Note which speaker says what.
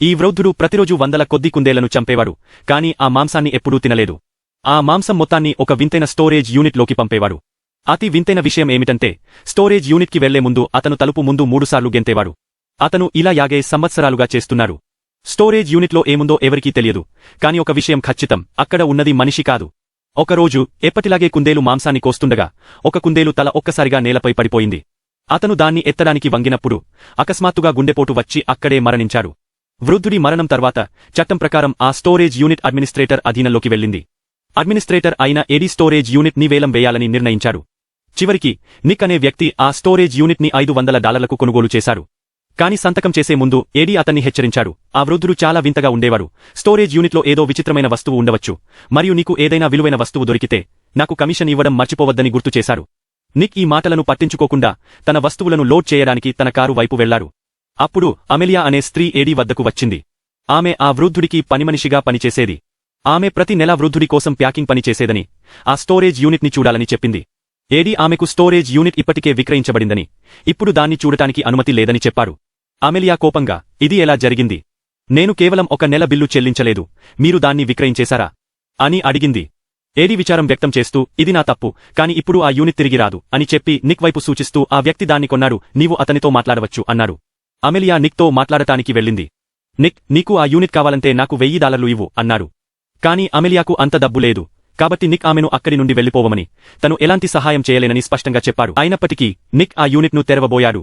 Speaker 1: ఈ వృద్ధుడు ప్రతిరోజు వందల కొద్ది కుందేళ్లను చంపేవాడు, కాని ఆ మాంసాన్ని ఎప్పుడూ తినలేదు. ఆ మాంసం మొత్తాన్ని ఒక వింతైన స్టోరేజ్ యూనిట్లోకి పంపేవాడు. అతి వింతైన విషయం ఏమిటంటే, స్టోరేజ్ యూనిట్కి వెళ్లే ముందు అతను తలుపు ముందు 3 సార్లు గెంతేవాడు. అతను ఇలా 50 సంవత్సరాలుగా చేస్తున్నాడు. స్టోరేజ్ యూనిట్లో ఏముందో ఎవరికీ తెలియదు, కాని ఒక విషయం ఖచ్చితం, అక్కడ ఉన్నది మనిషి కాదు. ఒకరోజు ఎప్పటిలాగే కుందేలు మాంసాన్ని కోస్తుండగా ఒక కుందేలు తల ఒక్కసారిగా నేలపై పడిపోయింది. అతను దాన్ని ఎత్తడానికి వంగినప్పుడు అకస్మాత్తుగా గుండెపోటు వచ్చి అక్కడే మరణించాడు. వృద్ధుడి మరణం తర్వాత చట్టం ప్రకారం ఆ స్టోరేజ్ యూనిట్ అడ్మినిస్ట్రేటర్ అధీనంలోకి వెళ్ళింది. అడ్మినిస్ట్రేటర్ అయిన ఎడీ స్టోరేజ్ యూనిట్ ని వేలం వేయాలని నిర్ణయించాడు. చివరికి నిక్ అనే వ్యక్తి ఆ స్టోరేజ్ యూనిట్ ని $500లకు కొనుగోలు చేశారు. కాని సంతకం చేసే ముందు ఎడీ అతన్ని హెచ్చరించాడు, ఆ వృద్ధుడు చాలా వింతగా ఉండేవాడు. స్టోరేజ్ యూనిట్లో ఏదో విచిత్రమైన వస్తువు ఉండవచ్చు, మరియు నీకు ఏదైనా విలువైన వస్తువు దొరికితే నాకు కమిషన్ ఇవ్వడం మర్చిపోవద్దని గుర్తు చేశారు. నిక్ ఈ మాటలను పట్టించుకోకుండా తన వస్తువులను లోడ్ చేయడానికి తన కారు వైపు వెళ్లారు. అప్పుడు అమెలియా అనే స్త్రీ ఎడీ వద్దకు వచ్చింది. ఆమె ఆ వృద్ధుడికి పనిమనిషిగా పనిచేసేది. ఆమె ప్రతి నెల వృద్ధుడి కోసం ప్యాకింగ్ పని చేసేదని, ఆ స్టోరేజ్ యూనిట్ ని చూడాలని చెప్పింది. ఎడీ ఆమెకు స్టోరేజ్ యూనిట్ ఇప్పటికే విక్రయించబడిందని, ఇప్పుడు దాన్ని చూడటానికి అనుమతి లేదని చెప్పారు. అమెలియా కోపంగా, ఇది ఎలా జరిగింది? నేను కేవలం 1 నెల బిల్లు చెల్లించలేదు, మీరు దాన్ని విక్రయించేశారా అని అడిగింది. ఎడీ విచారం వ్యక్తం చేస్తూ, ఇది నా తప్పు, కాని ఇప్పుడు ఆ యూనిట్ తిరిగి రాదు అని చెప్పి నిక్ వైపు సూచిస్తూ, ఆ వ్యక్తి దాన్ని కొన్నాడు, నీవు అతనితో మాట్లాడవచ్చు అన్నాడు. అమెలియా నిక్ తో మాట్లాడటానికి వెళ్ళింది. నిక్, నీకు ఆ యూనిట్ కావాలంటే నాకు $1000 ఇవ్వు అన్నాడు. కాని అమెలియాకు అంత డబ్బు లేదు, కాబట్టి నిక్ ఆమెను అక్కడి నుండి వెళ్లిపోవమని, తను ఎలాంటి సహాయం చేయలేనని స్పష్టంగా చెప్పాడు. అయినప్పటికీ నిక్ ఆ యూనిట్ను తెరవబోయాడు.